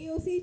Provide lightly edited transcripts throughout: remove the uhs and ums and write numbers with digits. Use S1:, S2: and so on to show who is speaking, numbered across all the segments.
S1: AOC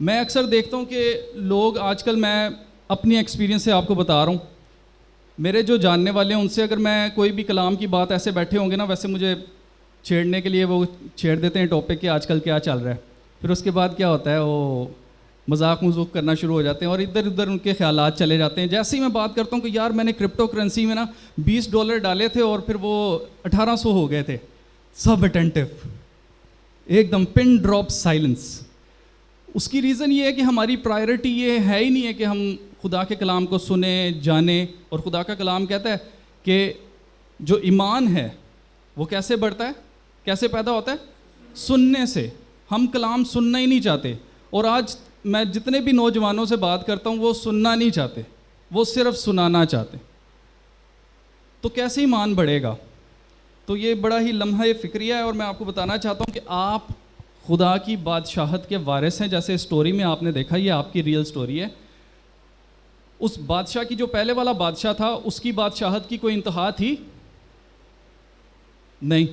S2: میں اکثر دیکھتا ہوں کہ لوگ آج کل، میں اپنی ایکسپیرینس سے آپ کو بتا رہا ہوں، میرے جو جاننے والے ہیں ان سے اگر میں کوئی بھی کلام کی بات ایسے بیٹھے ہوں گے نا، ویسے مجھے چھیڑنے کے لیے وہ چھیڑ دیتے ہیں ٹاپک کہ آج کل کیا چل رہا ہے، پھر اس کے بعد کیا ہوتا ہے وہ مذاق مذوق کرنا شروع ہو جاتے ہیں اور ادھر ادھر ان کے خیالات چلے جاتے ہیں. جیسے ہی میں بات کرتا ہوں کہ یار میں نے کرپٹو کرنسی میں نا $20 ڈالے تھے اور پھر وہ 1800 ہو گئے تھے، سب اٹینٹو، ایک دم پن ڈراپ سائلنس. اس کی ریزن یہ ہے کہ ہماری پرائرٹی یہ ہے ہی نہیں ہے کہ ہم خدا کے کلام کو سنیں جانیں. اور خدا کا کلام کہتا ہے کہ جو ایمان ہے وہ کیسے بڑھتا ہے، کیسے پیدا ہوتا ہے؟ سننے سے. ہم کلام سننا ہی نہیں چاہتے. اور آج میں جتنے بھی نوجوانوں سے بات کرتا ہوں وہ سننا نہیں چاہتے، وہ صرف سنانا چاہتے. تو کیسے ایمان بڑھے گا؟ تو یہ بڑا ہی لمحہ فکریہ ہے اور میں آپ کو بتانا چاہتا ہوں کہ آپ خدا کی بادشاہت کے وارث ہیں. جیسے اسٹوری میں آپ نے دیکھا، یہ آپ کی ریئل اسٹوری ہے. اس بادشاہ کی، جو پہلے والا بادشاہ تھا، اس کی بادشاہت کی کوئی انتہا تھی نہیں.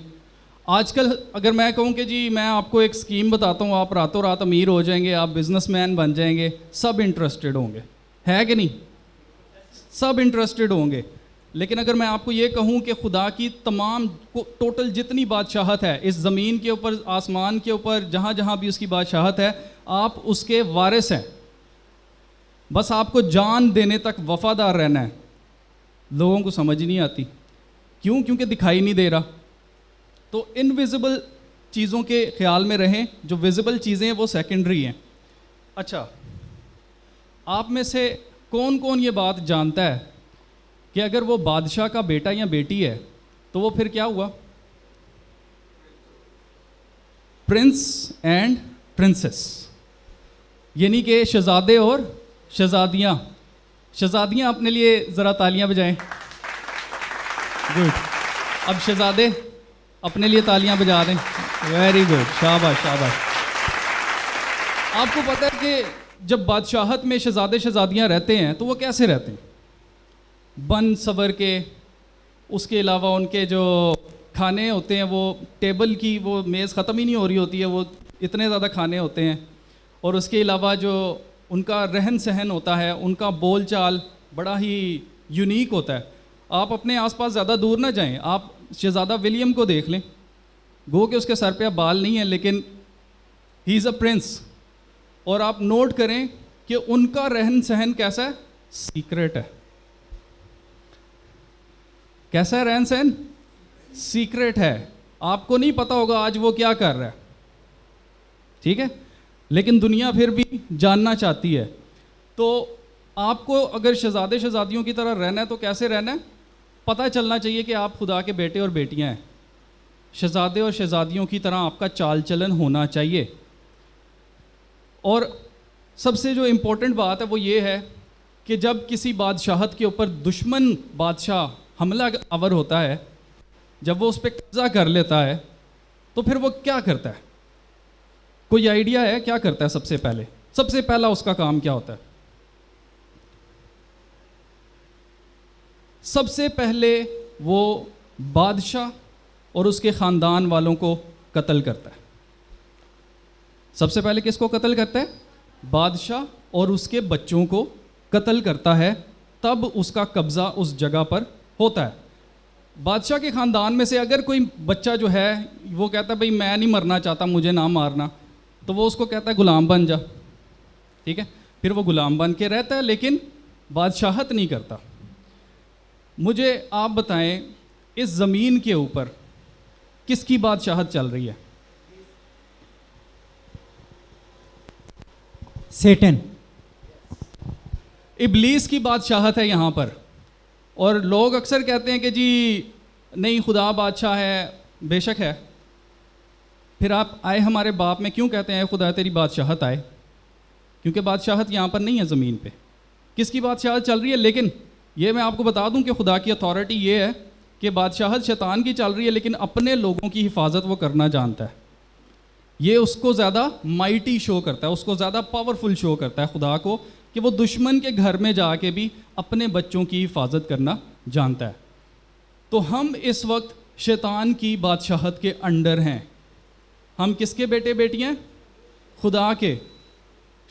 S2: آج کل اگر میں کہوں کہ جی میں آپ کو ایک اسکیم بتاتا ہوں، آپ راتوں رات امیر ہو جائیں گے، آپ بزنس مین بن جائیں گے، سب انٹرسٹڈ ہوں گے، ہے کہ نہیں؟ سب انٹرسٹڈ ہوں گے. لیکن اگر میں آپ کو یہ کہوں کہ خدا کی تمام ٹوٹل جتنی بادشاہت ہے اس زمین کے اوپر، آسمان کے اوپر، جہاں جہاں بھی اس کی بادشاہت ہے، آپ اس کے وارث ہیں. بس آپ کو جان دینے تک وفادار رہنا ہے. لوگوں کو سمجھ نہیں آتی. کیوں؟ کیونکہ دکھائی نہیں دے رہا. تو انویزیبل چیزوں کے خیال میں رہیں، جو ویزیبل چیزیں ہیں وہ سیکنڈری ہیں. اچھا، آپ میں سے کون کون یہ بات جانتا ہے کہ اگر وہ بادشاہ کا بیٹا یا بیٹی ہے تو وہ پھر کیا ہوا؟ پرنس اینڈ پرنسس، یعنی کہ شہزادے اور شہزادیاں. شہزادیاں اپنے لیے ذرا تالیاں بجائیں. گڈ. اب شہزادے اپنے لیے تالیاں بجا دیں. ویری گڈ، شاباش شاباش. آپ کو پتہ ہے کہ جب بادشاہت میں شہزادے شہزادیاں رہتے ہیں تو وہ کیسے رہتے ہیں؟ بن سور کے. اس کے علاوہ ان کے جو کھانے ہوتے ہیں، وہ ٹیبل کی وہ میز ختم ہی نہیں ہو رہی ہوتی ہے، وہ اتنے زیادہ کھانے ہوتے ہیں. اور اس کے علاوہ جو ان کا رہن سہن ہوتا ہے، ان کا بول چال بڑا ہی یونیک ہوتا ہے. آپ اپنے آس پاس زیادہ دور نہ جائیں، آپ شہزادہ ولیم کو دیکھ لیں. گو کہ اس کے سر پہ بال نہیں ہیں، لیکن ہی از اے پرنس. اور آپ نوٹ کریں کہ ان کا رہن سہن کیسا ہے؟ سیکرٹ ہے. کیسا ہے رہن سہن؟ سیکرٹ ہے. آپ کو نہیں پتا ہوگا آج وہ کیا کر رہا ہے، ٹھیک ہے؟ لیکن دنیا پھر بھی جاننا چاہتی ہے. تو آپ کو اگر شہزادے شہزادیوں کی طرح رہنا ہے تو کیسے رہنا ہے؟ پتہ چلنا چاہیے کہ آپ خدا کے بیٹے اور بیٹیاں ہیں. شہزادے اور شہزادیوں کی طرح آپ کا چال چلن ہونا چاہیے. اور سب سے جو امپورٹنٹ بات ہے وہ یہ ہے کہ جب کسی بادشاہت کے اوپر دشمن بادشاہ حملہ آور ہوتا ہے، جب وہ اس پہ قبضہ کر لیتا ہے تو پھر وہ کیا کرتا ہے؟ کوئی آئیڈیا ہے کیا کرتا ہے؟ سب سے پہلا اس کا کام کیا ہوتا ہے؟ سب سے پہلے وہ بادشاہ اور اس کے خاندان والوں کو قتل کرتا ہے. سب سے پہلے کس کو قتل کرتا ہے؟ بادشاہ اور اس کے بچوں کو قتل کرتا ہے. تب اس کا قبضہ اس جگہ پر ہوتا ہے. بادشاہ کے خاندان میں سے اگر کوئی بچہ جو ہے وہ کہتا ہے بھئی میں نہیں مرنا چاہتا، مجھے نہ مارنا، تو وہ اس کو کہتا ہے غلام بن جا. ٹھیک ہے؟ پھر وہ غلام بن کے رہتا ہے لیکن بادشاہت نہیں کرتا. مجھے آپ بتائیں اس زمین کے اوپر کس کی بادشاہت چل رہی ہے؟
S3: سیٹن.
S2: ابلیس کی بادشاہت ہے یہاں پر. اور لوگ اکثر کہتے ہیں کہ جی نہیں خدا بادشاہ ہے. بے شک ہے. پھر آپ آئے ہمارے باپ میں کیوں کہتے ہیں خدا تیری بادشاہت آئے؟ کیونکہ بادشاہت یہاں پر نہیں ہے زمین پہ. کس کی بادشاہت چل رہی ہے؟ لیکن یہ میں آپ کو بتا دوں کہ خدا کی اتھارٹی یہ ہے کہ بادشاہت شیطان کی چل رہی ہے لیکن اپنے لوگوں کی حفاظت وہ کرنا جانتا ہے. یہ اس کو زیادہ مائٹی شو کرتا ہے، اس کو زیادہ پاورفل شو کرتا ہے خدا کو، کہ وہ دشمن کے گھر میں جا کے بھی اپنے بچوں کی حفاظت کرنا جانتا ہے. تو ہم اس وقت شیطان کی بادشاہت کے انڈر ہیں. ہم کس کے بیٹے بیٹی ہیں؟ خدا کے.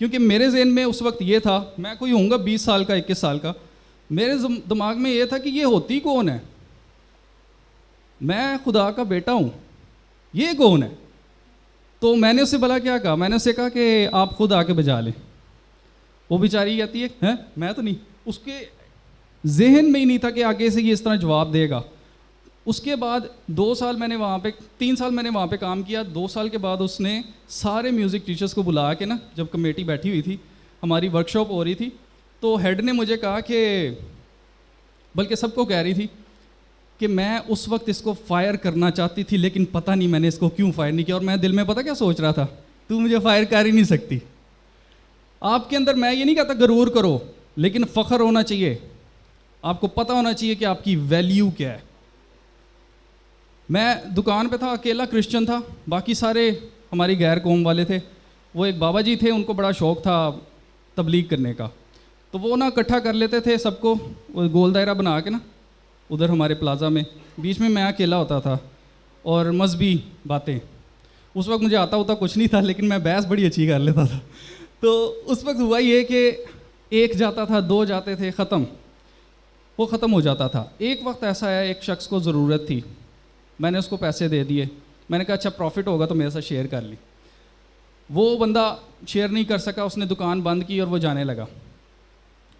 S2: کیونکہ میرے ذہن میں اس وقت یہ تھا, میں کوئی ہوں گا 20 سال کا 21 سال کا, میرے دماغ میں یہ تھا کہ یہ ہوتی کون ہے, میں خدا کا بیٹا ہوں, یہ کون ہے. تو میں نے اس سے بھلا کیا کہا, میں نے اس سے کہا کہ آپ خود آ کے بجا لیں. وہ بیچاری کہتی ہے میں تو نہیں, اس کے ذہن میں ہی نہیں تھا کہ آگے سے یہ اس طرح جواب دے گا. اس کے بعد 2 سال میں نے وہاں پہ 3 سال میں نے وہاں پہ کام کیا. 2 سال کے بعد اس نے سارے میوزک ٹیچرز کو بلا کے نا, جب کمیٹی بیٹھی ہوئی تھی, ہماری ورک شاپ ہو رہی تھی, تو ہیڈ نے مجھے کہا کہ, بلکہ سب کو کہہ رہی تھی کہ میں اس وقت اس کو فائر کرنا چاہتی تھی, لیکن پتہ نہیں میں نے اس کو کیوں فائر نہیں کیا. اور میں دل میں پتہ کیا سوچ رہا تھا, تو مجھے فائر کر ہی نہیں سکتی. آپ کے اندر, میں یہ نہیں کہتا غرور کرو, لیکن فخر ہونا چاہیے. آپ کو پتہ ہونا چاہیے کہ آپ کی ویلیو کیا ہے. میں دکان پہ تھا, اکیلا کرسچن تھا, باقی سارے ہماری غیر قوم والے تھے. وہ ایک بابا جی تھے, ان کو بڑا شوق تھا تبلیغ کرنے کا, تو وہ نا اکٹھا کر لیتے تھے سب کو, وہ گول دائرہ بنا کے نا ادھر ہمارے پلازا میں, بیچ میں میں اکیلا ہوتا تھا, اور مذہبی باتیں. اس وقت مجھے آتا ہوتا کچھ نہیں تھا, لیکن میں بحث بڑی اچھی کر لیتا تھا. تو اس وقت ہوا یہ کہ ایک جاتا تھا, 2 جاتے تھے, وہ ختم ہو جاتا تھا. ایک وقت ایسا آیا, ایک شخص کو ضرورت تھی, میں نے اس کو پیسے دے دیے. میں نے کہا اچھا پروفٹ ہوگا تو میرے ساتھ شیئر کر لی. وہ بندہ شیئر نہیں کر سکا, اس نے دکان بند کی اور وہ جانے لگا.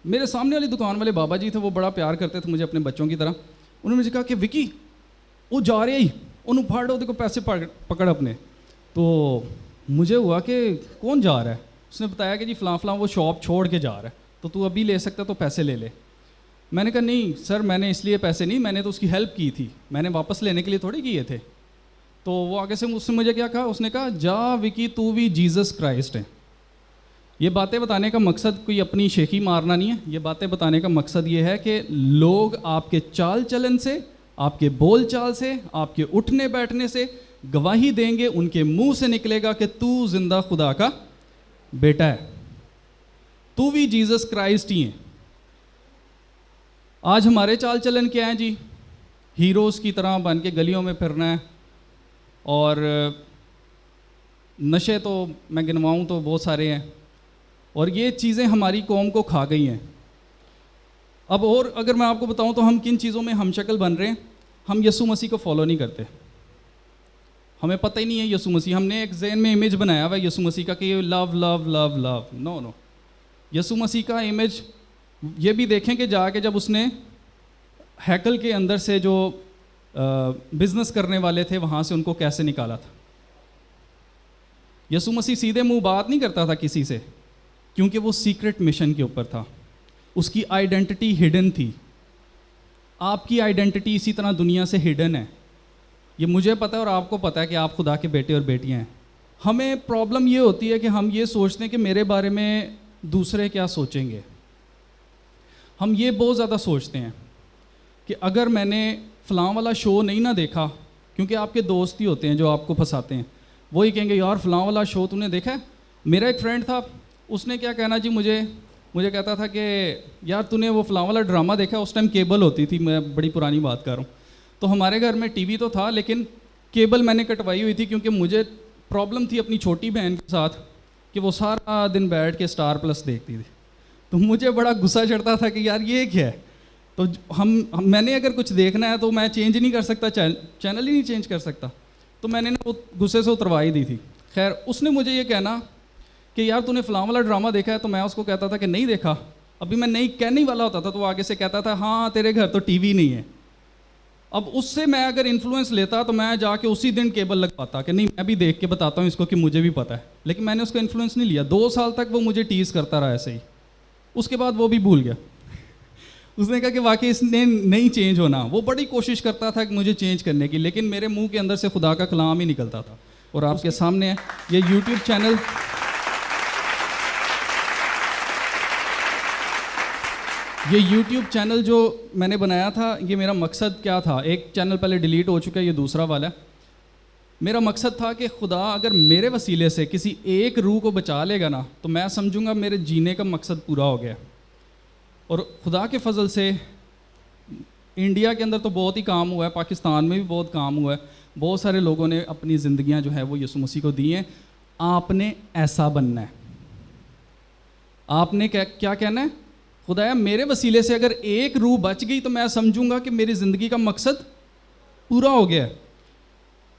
S2: میرے سامنے والی دکان والے بابا جی تھے, وہ بڑا پیار کرتے تھے مجھے اپنے بچوں کی طرح. انہوں نے مجھے کہا کہ وکی وہ جا رہے ہی, انہوں پھاڑ دو, دیکھو پیسے پکڑ اپنے. تو مجھے ہوا کہ کون جا رہا ہے. اس نے بتایا کہ جی فلاں فلاں وہ شاپ چھوڑ کے جا رہا ہے, تو ابھی لے سکتا تو پیسے لے لے. میں نے کہا نہیں سر, میں نے اس لیے پیسے نہیں, میں نے تو اس کی ہیلپ کی تھی, میں نے واپس لینے کے لیے تھوڑی کیے تھے. تو وہ آگے سے اس نے مجھے کیا کہا, اس نے کہا جا وکی تو بھی جیزس کرائسٹ ہے. یہ باتیں بتانے کا مقصد کوئی اپنی شیخی مارنا نہیں ہے. یہ باتیں بتانے کا مقصد یہ ہے کہ لوگ آپ کے چال چلن سے, آپ کے بول چال سے, آپ کے اٹھنے بیٹھنے سے گواہی دیں گے. ان کے منہ سے نکلے گا کہ تو زندہ خدا کا بیٹا ہے, تو بھی جیزس کرائسٹ ہی ہیں. آج ہمارے چال چلن کیا ہیں جی, ہیروز کی طرح بن کے گلیوں میں پھرنا ہے, اور نشے تو میں گنواؤں تو بہت سارے ہیں, اور یہ چیزیں ہماری قوم کو کھا گئی ہیں. اب اور اگر میں آپ کو بتاؤں تو ہم کن چیزوں میں ہم شکل بن رہے ہیں. ہم یسوع مسیح کو فالو نہیں کرتے, ہمیں پتہ ہی نہیں ہے یسوع مسیح. ہم نے ایک ذہن میں امیج بنایا ہوا ہے یسوع مسیح کا کہ یہ لو لو لو لو. نو. یسوع مسیح کا امیج یہ بھی دیکھیں کہ جا کے جب اس نے ہیکل کے اندر سے جو بزنس کرنے والے تھے وہاں سے ان کو کیسے نکالا تھا. یسوع مسیح سیدھے منہ بات نہیں کرتا تھا کسی سے, کیونکہ وہ سیکرٹ مشن کے اوپر تھا. اس کی آئیڈینٹی ہڈن تھی. آپ کی آئیڈینٹی اسی طرح دنیا سے ہڈن ہے. یہ مجھے پتہ ہے اور آپ کو پتہ ہے کہ آپ خدا کے بیٹے اور بیٹیاں ہیں. ہمیں پرابلم یہ ہوتی ہے کہ ہم یہ سوچتے ہیں کہ میرے بارے میں دوسرے کیا سوچیں گے. ہم یہ بہت زیادہ سوچتے ہیں کہ اگر میں نے فلاں والا شو نہیں نہ دیکھا, کیونکہ آپ کے دوست ہی ہوتے ہیں جو آپ کو پھنساتے ہیں, وہی کہیں گے یار فلاں والا شو تو نے دیکھا ہے. میرا ایک فرینڈ تھا, اس نے کیا کہنا جی مجھے کہتا تھا کہ یار تو نے وہ فلاں والا ڈرامہ دیکھا. اس ٹائم کیبل ہوتی تھی, میں بڑی پرانی بات کر رہا ہوں. تو ہمارے گھر میں ٹی وی تو تھا, لیکن کیبل میں نے کٹوائی ہوئی تھی, کیونکہ مجھے پرابلم تھی اپنی چھوٹی بہن کے ساتھ کہ وہ سارا دن بیٹھ کے اسٹار پلس دیکھتی تھی. تو مجھے بڑا غصہ چڑھتا تھا کہ یار یہ کیا ہے. تو میں نے اگر کچھ دیکھنا ہے تو میں چینج نہیں کر سکتا, چینل ہی نہیں چینج کر سکتا. تو میں نے نا وہ غصے سے اتروائی دی تھی. خیر اس نے مجھے یہ کہنا کہ یار تو نے فلاں والا ڈرامہ دیکھا ہے. تو میں اس کو کہتا تھا کہ نہیں دیکھا. ابھی میں نہیں کہنے والا ہوتا تھا تو وہ آگے سے کہتا تھا ہاں تیرے گھر تو ٹی وی نہیں ہے. اب اس سے میں اگر انفلوئنس لیتا تو میں جا کے اسی دن کیبل لگ پاتا کہ نہیں میں بھی دیکھ کے بتاتا ہوں اس کو کہ مجھے بھی پتہ ہے. لیکن میں نے اس کو انفلوئنس نہیں لیا. 2 سال تک وہ مجھے ٹیز کرتا رہا ایسے ہی. اس کے بعد وہ بھی بھول گیا. اس نے کہا کہ واقعی اس نے نہیں چینج ہونا. وہ بڑی کوشش کرتا تھا کہ مجھے چینج کرنے کی, لیکن میرے منہ کے اندر سے خدا کا کلام ہی نکلتا تھا. اور آپ کے سامنے ہے یہ یوٹیوب چینل. یہ یوٹیوب چینل جو میں نے بنایا تھا, یہ میرا مقصد کیا تھا. ایک چینل پہلے ڈیلیٹ ہو چکا ہے, یہ دوسرا والا ہے. میرا مقصد تھا کہ خدا اگر میرے وسیلے سے کسی ایک روح کو بچا لے گا نا, تو میں سمجھوں گا میرے جینے کا مقصد پورا ہو گیا. اور خدا کے فضل سے انڈیا کے اندر تو بہت ہی کام ہوا ہے, پاکستان میں بھی بہت کام ہوا ہے. بہت سارے لوگوں نے اپنی زندگیاں جو ہے وہ یسوع مسیح کو دی ہیں. آپ نے ایسا بننا ہے. آپ نے کیا کہنا ہے؟ خدایا میرے وسیلے سے اگر ایک روح بچ گئی تو میں سمجھوں گا کہ میری زندگی کا مقصد پورا ہو گیا ہے.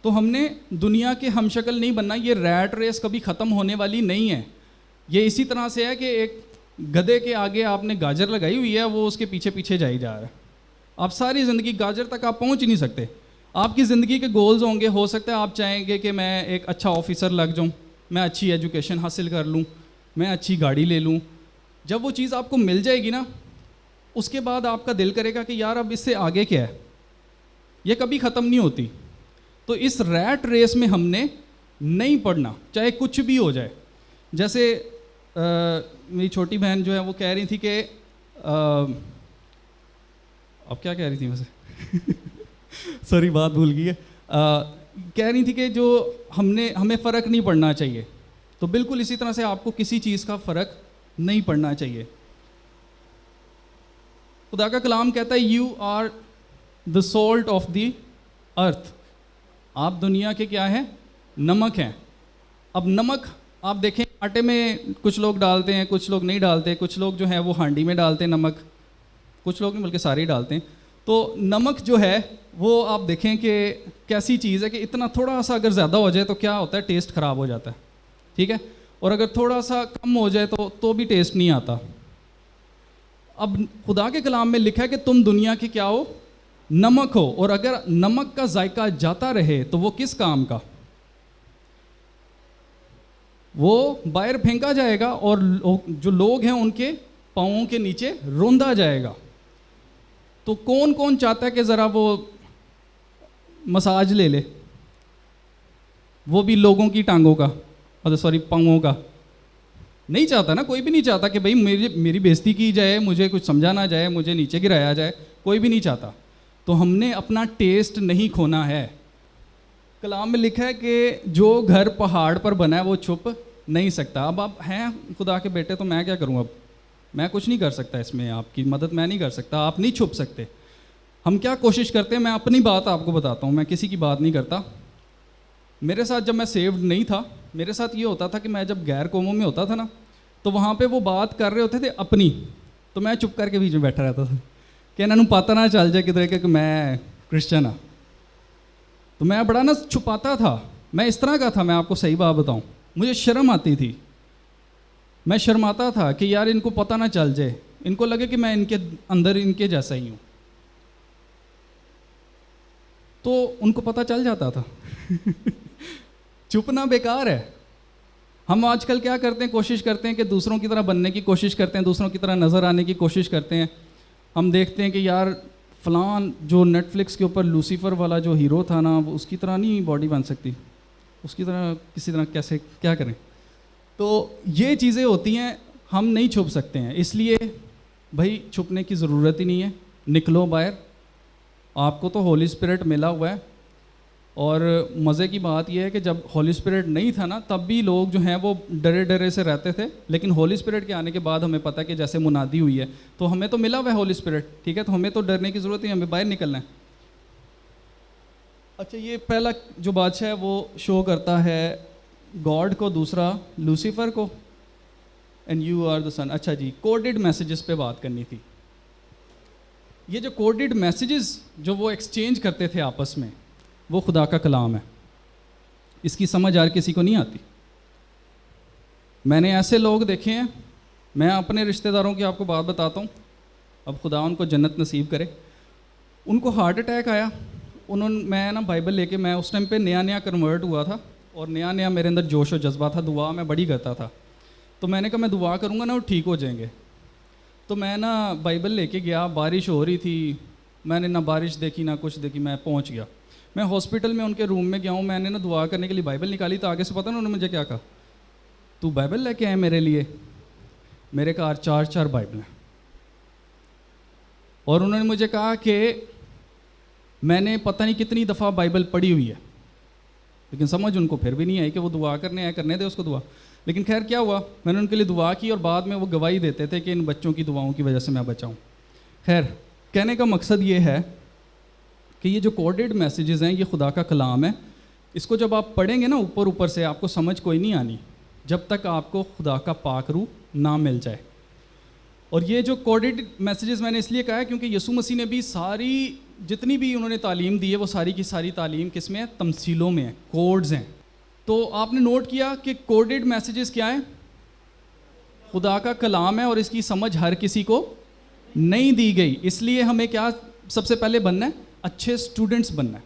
S2: تو ہم نے دنیا کے ہم شکل نہیں بننا. یہ ریٹ ریس کبھی ختم ہونے والی نہیں ہے. یہ اسی طرح سے ہے کہ ایک گدھے کے آگے آپ نے گاجر لگائی ہوئی ہے, وہ اس کے پیچھے پیچھے جائی جا رہا ہے. آپ ساری زندگی گاجر تک آپ پہنچ ہی نہیں سکتے. آپ کی زندگی کے گولز ہوں گے, ہو سکتا ہے آپ چاہیں گے کہ میں ایک اچھا آفیسر لگ جاؤں, میں اچھی ایجوکیشن حاصل کر لوں, میں اچھی گاڑی لے لوں. جب وہ چیز آپ کو مل جائے گی نا, اس کے بعد آپ کا دل کرے گا کہ یار اب اس سے آگے کیا ہے. یہ کبھی ختم نہیں ہوتی. تو اس ریٹ ریس میں ہم نے نہیں پڑھنا, چاہے کچھ بھی ہو جائے. جیسے میری چھوٹی بہن جو ہے وہ کہہ رہی تھی کہ اب کیا کہہ رہی تھی ویسے سوری بات بھول گئی ہے. کہہ رہی تھی کہ جو ہمیں فرق نہیں پڑنا چاہیے. تو بالکل اسی طرح سے آپ کو کسی چیز کا فرق نہیں پڑنا چاہیے. خدا کا کلام کہتا ہے you are the salt of the earth. آپ دنیا کے کیا ہیں؟ نمک ہیں. اب نمک آپ دیکھیں آٹے میں کچھ لوگ ڈالتے ہیں, کچھ لوگ نہیں ڈالتے. کچھ لوگ جو ہیں وہ ہانڈی میں ڈالتے ہیں نمک, کچھ لوگ نہیں بلکہ سارے ہی ڈالتے ہیں. تو نمک جو ہے وہ آپ دیکھیں کہ کیسی چیز ہے کہ اتنا تھوڑا سا اگر زیادہ ہو جائے تو کیا ہوتا ہے, ٹیسٹ خراب ہو جاتا ہے. ٹھیک ہے, اور اگر تھوڑا سا کم ہو جائے تو بھی ٹیسٹ نہیں آتا. اب خدا کے کلام میں لکھا ہے کہ تم دنیا کے کیا ہو؟ نمک ہو. اور اگر نمک کا ذائقہ جاتا رہے تو وہ کس کام کا؟ وہ باہر پھینکا جائے گا اور جو لوگ ہیں ان کے پاؤں کے نیچے روندا جائے گا. تو کون کون چاہتا ہے کہ ذرا وہ مساج لے لے؟ وہ بھی لوگوں کی ٹانگوں کا, پاؤں کا. نہیں چاہتا نا, کوئی بھی نہیں چاہتا کہ بھائی میری بےزتی کی جائے, مجھے کچھ سمجھا نہ جائے, مجھے نیچے گرایا جائے. کوئی بھی نہیں چاہتا. تو ہم نے اپنا ٹیسٹ نہیں کھونا ہے. کلام میں لکھا ہے کہ جو گھر پہاڑ پر بنا ہے وہ چھپ نہیں سکتا. اب آپ ہیں خدا کے بیٹے تو میں کیا کروں؟ اب میں کچھ نہیں کر سکتا اس میں, آپ کی مدد میں نہیں کر سکتا. آپ نہیں چھپ سکتے. ہم کیا کوشش کرتے ہیں, میں اپنی بات آپ کو بتاتا ہوں, میں کسی کی بات نہیں کرتا. میرے ساتھ جب میں سیوڈ نہیں تھا, میرے ساتھ یہ ہوتا تھا کہ میں جب غیر قوموں میں ہوتا تھا نا, تو وہاں پہ وہ بات کر رہے ہوتے تھے اپنی, تو میں چپ کر کے بیچ میں بیٹھا رہتا تھا کہ انہوں پتہ نہ چل جائے کدھر کہ میں کرسچن ہوں. تو میں بڑا نا چھپاتا تھا. میں اس طرح کا تھا, میں آپ کو صحیح بات بتاؤں, مجھے شرم آتی تھی. میں شرماتا تھا کہ یار ان کو پتہ نہ چل جائے, ان کو لگے کہ میں ان کے اندر ان کے جیسا ہی ہوں. تو ان کو پتہ چل جاتا تھا. چھپنا بیکار ہے. ہم آج کل کیا کرتے ہیں, کوشش کرتے ہیں کہ دوسروں کی طرح بننے کی کوشش کرتے ہیں, دوسروں کی طرح نظر آنے کی کوشش کرتے ہیں. ہم دیکھتے ہیں کہ یار فلان جو نیٹ فلکس کے اوپر لوسیفر والا جو ہیرو تھا نا, وہ اس کی طرح نہیں باڈی بن سکتی, اس کی طرح کسی طرح کیسے کیا کریں. تو یہ چیزیں ہوتی ہیں, ہم نہیں چھپ سکتے ہیں. اس لیے بھائی چھپنے کی ضرورت ہی نہیں ہے, نکلو باہر. آپ کو تو ہولی اسپرٹ ملا ہوا ہے. اور مزے کی بات یہ ہے کہ جب ہولی اسپرٹ نہیں تھا نا, تب بھی لوگ جو ہیں وہ ڈرے ڈرے سے رہتے تھے. لیکن ہولی اسپرٹ کے آنے کے بعد ہمیں پتہ کہ جیسے منادی ہوئی ہے, تو ہمیں تو ملا ہوا ہے ہولی اسپرٹ. ٹھیک ہے, تو ہمیں تو ڈرنے کی ضرورت نہیں, ہمیں باہر نکلنا ہے. اچھا, یہ پہلا جو بادشاہ ہے وہ شو کرتا ہے گاڈ کو, دوسرا لوسیفر کو. اینڈ یو آر دا سن. اچھا جی, کوڈڈ میسیجز پہ بات کرنی تھی. یہ جو کوڈڈ میسیجز جو وہ ایکسچینج کرتے تھے آپس میں, وہ خدا کا کلام ہے. اس کی سمجھ ہر کسی کو نہیں آتی. میں نے ایسے لوگ دیکھے ہیں, میں اپنے رشتہ داروں کی آپ کو بات بتاتا ہوں, اب خدا ان کو جنت نصیب کرے. ان کو ہارٹ اٹیک آیا. میں نا بائبل لے کے, میں اس ٹائم پہ نیا کنورٹ ہوا تھا, اور نیا میرے اندر جوش و جذبہ تھا, دعا میں بڑی کرتا تھا. تو میں نے کہا میں دعا کروں گا نا وہ ٹھیک ہو جائیں گے. تو میں نا بائبل لے کے گیا, بارش ہو رہی تھی, میں نے نہ بارش دیکھی نہ کچھ دیکھی, میں پہنچ گیا. میں ہاسپٹل میں ان کے روم میں گیا ہوں, میں نے نا دعا کرنے کے لیے بائبل نکالی. تو آگے سے پتہ نا انہوں نے مجھے کیا کہا, تو بائبل لے کے آئے میرے لیے؟ میرے کہا 4 بائبل ہیں. اور انہوں نے مجھے کہا کہ میں نے پتہ نہیں کتنی دفعہ بائبل پڑھی ہوئی ہے, لیکن سمجھ ان کو پھر بھی نہیں آئی کہ وہ دعا کرنے آئے, کرنے دے اس کو دعا. لیکن خیر کیا ہوا, میں نے ان کے لیے دعا کی, اور بعد میں وہ گواہی دیتے تھے کہ ان بچوں کی دعاؤں کی وجہ سے میں بچا ہوں. خیر, کہنے کا مقصد یہ ہے کہ یہ جو کوڈڈ میسیجز ہیں یہ خدا کا کلام ہے. اس کو جب آپ پڑھیں گے نا اوپر سے, آپ کو سمجھ کوئی نہیں آنی جب تک آپ کو خدا کا پاک روح نہ مل جائے. اور یہ جو کوڈڈ میسیجز میں نے اس لیے کہا ہے کیونکہ یسوع مسیح نے بھی ساری جتنی بھی انہوں نے تعلیم دی ہے وہ ساری کی ساری تعلیم کس میں ہے؟ تمثیلوں میں ہے, کوڈز ہیں. تو آپ نے نوٹ کیا کہ کوڈڈ میسیجز کیا ہیں؟ خدا کا کلام ہے اور اس کی سمجھ ہر کسی کو نہیں دی گئی. اس لیے ہمیں کیا سب سے پہلے بننا ہے؟ اچھے اسٹوڈنٹس بننا ہے.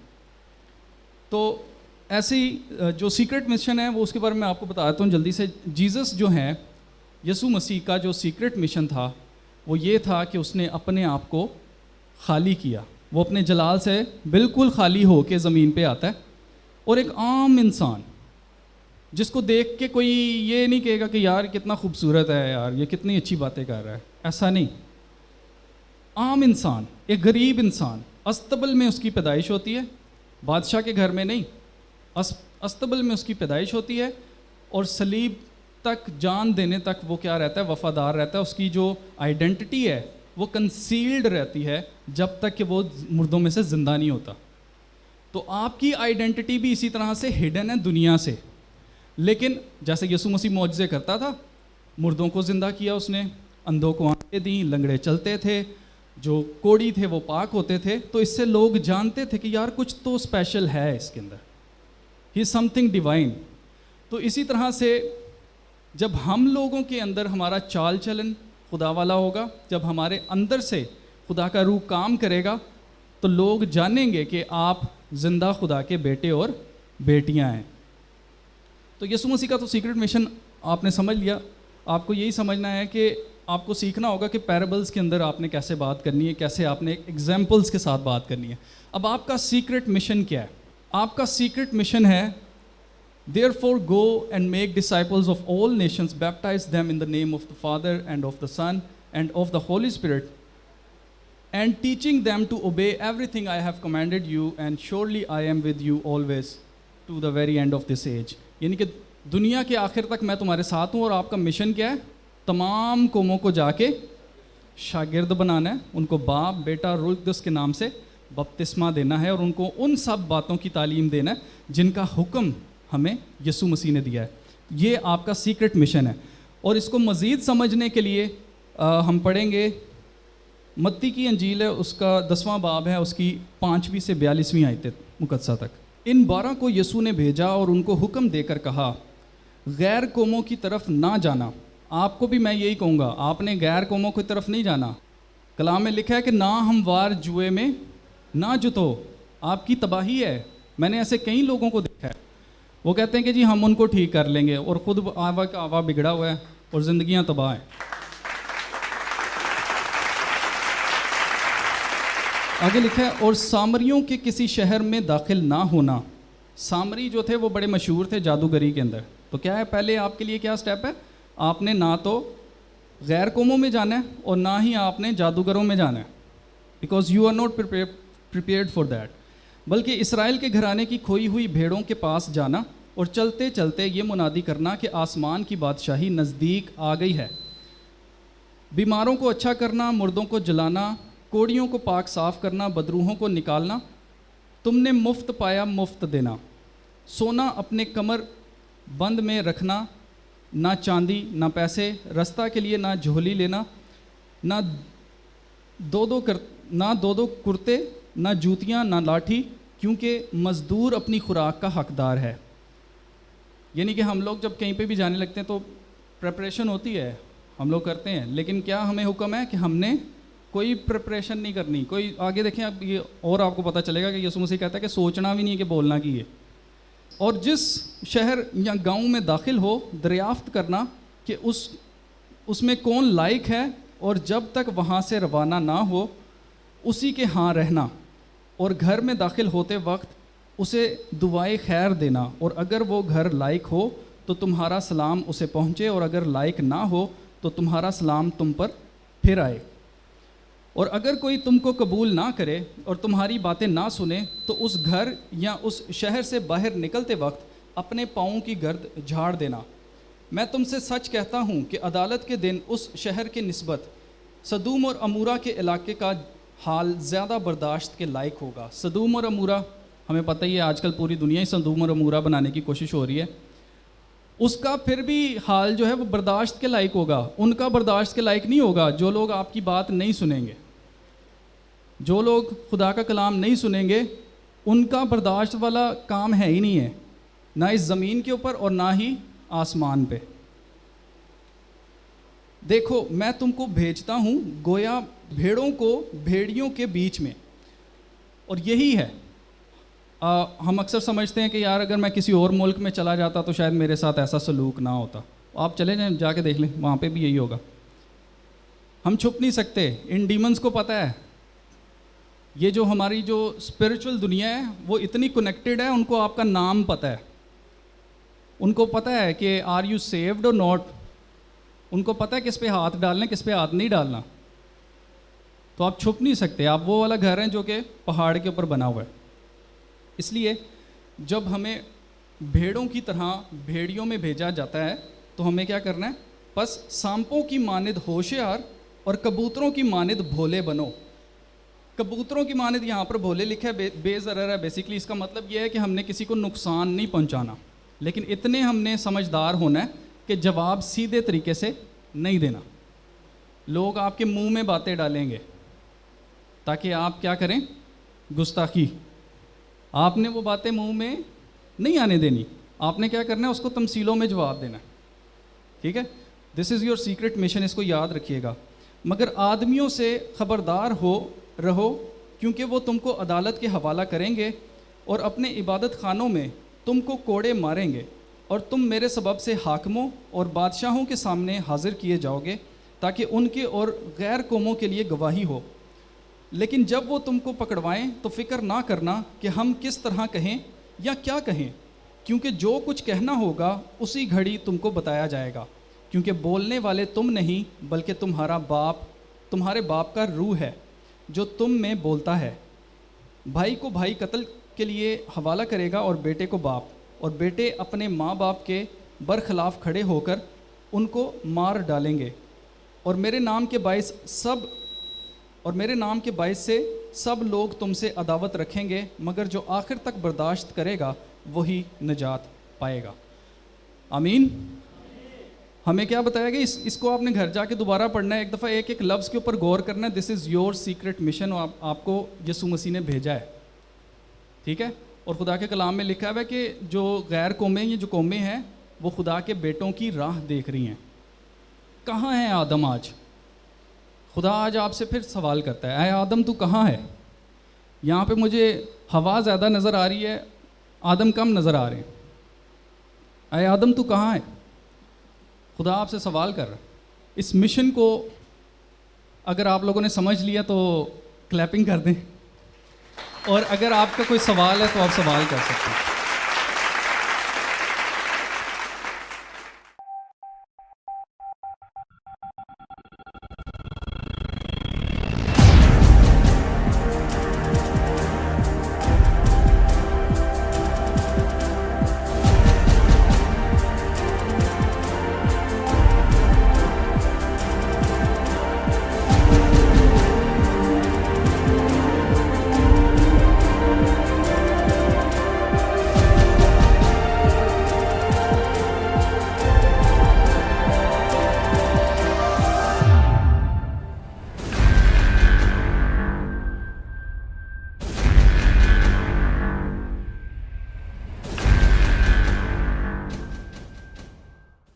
S2: تو ایسی جو سیکرٹ مشن ہے وہ اس کے بارے میں آپ کو بتا دیتا ہوں جلدی سے. جیزس جو ہیں, یسوع مسیح کا جو سیکرٹ مشن تھا وہ یہ تھا کہ اس نے اپنے آپ کو خالی کیا. وہ اپنے جلال سے بالکل خالی ہو کے زمین پہ آتا ہے اور ایک عام انسان جس کو دیکھ کے کوئی یہ نہیں کہے گا کہ یار کتنا خوبصورت ہے, یار یہ کتنی اچھی باتیں کر رہا ہے, ایسا نہیں. عام انسان, ایک غریب انسان, استبل میں اس کی پیدائش ہوتی ہے, بادشاہ کے گھر میں نہیں, استبل میں اس کی پیدائش ہوتی ہے اور صلیب تک جان دینے تک وہ کیا رہتا ہے؟ وفادار رہتا ہے. اس کی جو آئیڈینٹی ہے وہ کنسیلڈ رہتی ہے جب تک کہ وہ مردوں میں سے زندہ نہیں ہوتا. تو آپ کی آئیڈینٹی بھی اسی طرح سے ہڈن ہے دنیا سے. لیکن جیسے یسوع مسیح معجزے کرتا تھا, مردوں کو زندہ کیا اس نے, اندھوں کو آنکھیں دیں, لنگڑے چلتے تھے, جو کوڑی تھے وہ پاک ہوتے تھے. تو اس سے لوگ جانتے تھے کہ یار کچھ تو اسپیشل ہے اس کے اندر, ہی از سم تھنگ ڈیوائن. تو اسی طرح سے جب ہم لوگوں کے اندر ہمارا چال چلن خدا والا ہوگا, جب ہمارے اندر سے خدا کا روح کام کرے گا, تو لوگ جانیں گے کہ آپ زندہ خدا کے بیٹے اور بیٹیاں ہیں. تو یسوع مسیح کا تو سیکرٹ مشن آپ نے سمجھ لیا. آپ کو یہی سمجھنا ہے کہ آپ کو سیکھنا ہوگا کہ پیرابلز کے اندر آپ نے کیسے بات کرنی ہے, کیسے آپ نے ایگزامپلس کے ساتھ بات کرنی ہے. اب آپ کا سیکرٹ مشن کیا ہے؟ آپ کا سیکرٹ مشن ہے Therefore go and make disciples of all nations, baptize them in the name of the Father and of the Son and of the Holy Spirit, and teaching them to obey everything I have commanded you, and surely I am with you always to the very end of this age. یعنی کہ دنیا کے آخر تک میں تمہارے ساتھ ہوں. اور آپ کا مشن کیا ہے؟ تمام قوموں کو جا کے شاگرد بنانا ہے, ان کو باپ بیٹا روح القدس کے نام سے بپتسمہ دینا ہے, اور ان کو ان سب باتوں کی تعلیم دینا ہے جن کا حکم ہمیں یسوع مسیح نے دیا ہے. یہ آپ کا سیکرٹ مشن ہے. اور اس کو مزید سمجھنے کے لیے ہم پڑھیں گے متی کی انجیل ہے, اس کا 10واں باب ہے, اس کی 5ویں سے 42ویں آیت مقدسہ تک. ان 12 کو یسوع نے بھیجا اور ان کو حکم دے کر کہا, غیر قوموں کی طرف نہ جانا. آپ کو بھی میں یہی کہوں گا, آپ نے غیر قوموں کی طرف نہیں جانا. کلام میں لکھا ہے کہ نہ ہموار جوئے میں نہ جتو, آپ کی تباہی ہے. میں نے ایسے کئی لوگوں کو دیکھا ہے, وہ کہتے ہیں کہ جی ہم ان کو ٹھیک کر لیں گے, اور خود آوا کا آوا بگڑا ہوا ہے اور زندگیاں تباہ ہیں. آگے لکھا ہے, اور سامریوں کے کسی شہر میں داخل نہ ہونا. سامری جو تھے وہ بڑے مشہور تھے جادوگری کے اندر. تو کیا ہے پہلے آپ کے لیے کیا سٹیپ ہے؟ آپ نے نہ تو غیر قوموں میں جانا ہے اور نہ ہی آپ نے جادوگروں میں جانا ہے, because you are not prepared for that. بلکہ اسرائیل کے گھرانے کی کھوئی ہوئی بھیڑوں کے پاس جانا اور چلتے چلتے یہ منادی کرنا کہ آسمان کی بادشاہی نزدیک آ گئی ہے. بیماروں کو اچھا کرنا, مردوں کو جلانا, کوڑیوں کو پاک صاف کرنا, بدروحوں کو نکالنا. تم نے مفت پایا مفت دینا. سونا اپنے کمر بند میں رکھنا, نہ چاندی نہ پیسے, رستہ کے لیے نہ جھولی لینا, نہ دو دو کرتے, نہ جوتیاں, نہ لاٹھی, کیونکہ مزدور اپنی خوراک کا حقدار ہے. یعنی کہ ہم لوگ جب کہیں پہ بھی جانے لگتے ہیں تو پریپریشن ہوتی ہے, ہم لوگ کرتے ہیں, لیکن کیا ہمیں حکم ہے کہ ہم نے کوئی پریپریشن نہیں کرنی. کوئی آگے دیکھیں اب یہ اور آپ کو پتہ چلے گا کہ یسوع مسیح کہتا ہے کہ سوچنا بھی نہیں ہے کہ بولنا کی ہے. اور جس شہر یا گاؤں میں داخل ہو دریافت کرنا کہ اس میں کون لائق ہے, اور جب تک وہاں سے روانہ نہ ہو اسی کے ہاں رہنا, اور گھر میں داخل ہوتے وقت اسے دعائے خیر دینا. اور اگر وہ گھر لائق ہو تو تمہارا سلام اسے پہنچے, اور اگر لائق نہ ہو تو تمہارا سلام تم پر پھر آئے. اور اگر کوئی تم کو قبول نہ کرے اور تمہاری باتیں نہ سنے تو اس گھر یا اس شہر سے باہر نکلتے وقت اپنے پاؤں کی گرد جھاڑ دینا. میں تم سے سچ کہتا ہوں کہ عدالت کے دن اس شہر کے نسبت سدوم اور عمورہ کے علاقے کا حال زیادہ برداشت کے لائق ہوگا. سدوم اور عمورہ ہمیں پتہ ہی ہے, آج کل پوری دنیا ہی سدوم اور عمورہ بنانے کی کوشش ہو رہی ہے. اس کا پھر بھی حال جو ہے وہ برداشت کے لائق ہوگا، ان کا برداشت کے لائق نہیں ہوگا جو لوگ آپ کی بات نہیں سنیں گے. جو لوگ خدا کا کلام نہیں سنیں گے ان کا برداشت والا کام ہے ہی نہیں ہے، نہ اس زمین کے اوپر اور نہ ہی آسمان پہ. دیکھو میں تم کو بھیجتا ہوں گویا بھیڑوں کو بھیڑیوں کے بیچ میں. اور یہی ہے، ہم اکثر سمجھتے ہیں کہ یار اگر میں کسی اور ملک میں چلا جاتا تو شاید میرے ساتھ ایسا سلوک نہ ہوتا. آپ چلے جائیں جا کے دیکھ لیں، وہاں پہ بھی یہی ہوگا. ہم چھپ نہیں سکتے، ان ڈیمنز کو پتہ ہے. یہ جو ہماری جو اسپرچول دنیا ہے وہ اتنی کنیکٹڈ ہے، ان کو آپ کا نام پتہ ہے، ان کو پتہ ہے کہ آر یو سیوڈ اور ناٹ. ان کو پتہ ہے کس پہ ہاتھ ڈالنا ہے، کس پہ ہاتھ نہیں ڈالنا. تو آپ چھپ نہیں سکتے. آپ وہ والا گھر ہیں جو کہ پہاڑ کے اوپر بنا ہوا ہے. اس لیے جب ہمیں بھیڑوں کی طرح بھیڑیوں میں بھیجا جاتا ہے تو ہمیں کیا کرنا ہے؟ بس سانپوں کی مانند ہوشیار اور کبوتروں کی مانند بھولے بنو. کبوتروں کی مانند یہاں پر بھولے لکھا ہے، بے ضرر ہے. بیسیکلی اس کا مطلب یہ ہے کہ ہم نے کسی کو نقصان نہیں پہنچانا، لیکن اتنے ہم نے سمجھدار ہونا ہے کہ جواب سیدھے طریقے سے نہیں دینا. لوگ آپ کے منہ میں باتیں ڈالیں گے تاکہ آپ کیا کریں؟ گستاخی. آپ نے وہ باتیں منہ میں نہیں آنے دینی. آپ نے کیا کرنا ہے؟ اس کو تمثیلوں میں جواب دینا ہے. ٹھیک ہے؟ دس از یور سیکرٹ مشن، اس کو یاد رکھیے گا. مگر آدمیوں سے خبردار رہو کیونکہ وہ تم کو عدالت کے حوالہ کریں گے اور اپنے عبادت خانوں میں تم کو کوڑے ماریں گے، اور تم میرے سبب سے حاکموں اور بادشاہوں کے سامنے حاضر کیے جاؤ گے تاکہ ان کے اور غیر قوموں کے لیے گواہی ہو. لیکن جب وہ تم کو پکڑوائیں تو فکر نہ کرنا کہ ہم کس طرح کہیں یا کیا کہیں، کیونکہ جو کچھ کہنا ہوگا اسی گھڑی تم کو بتایا جائے گا. کیونکہ بولنے والے تم نہیں بلکہ تمہارے باپ کا روح ہے جو تم میں بولتا ہے. بھائی کو بھائی قتل کے لیے حوالہ کرے گا اور بیٹے کو باپ، اور بیٹے اپنے ماں باپ کے برخلاف کھڑے ہو کر ان کو مار ڈالیں گے. اور میرے نام کے باعث سے سب لوگ تم سے عداوت رکھیں گے، مگر جو آخر تک برداشت کرے گا وہی نجات پائے گا. آمین. ہمیں کیا بتایا گیا؟ اس کو آپ نے گھر جا کے دوبارہ پڑھنا ہے، ایک دفعہ ایک لفظ کے اوپر غور کرنا ہے. دس از یور سیکرٹ مشن، آپ کو یسوع مسیح نے بھیجا ہے. ٹھیک ہے؟ اور خدا کے کلام میں لکھا ہوا ہے کہ جو غیر قومیں، یہ جو قومیں ہیں وہ خدا کے بیٹوں کی راہ دیکھ رہی ہیں. کہاں ہے آدم آج؟ خدا آج آپ سے پھر سوال کرتا ہے، اے آدم تو کہاں ہے؟ یہاں پہ مجھے ہوا زیادہ نظر آ رہی ہے، آدم کم نظر آ رہے ہیں. اے آدم تو کہاں ہے؟ خدا آپ سے سوال کر رہا ہے. اس مشن کو اگر آپ لوگوں نے سمجھ لیا تو کلیپنگ کر دیں، اور اگر آپ کا کوئی سوال ہے تو آپ سوال کر سکتے ہیں.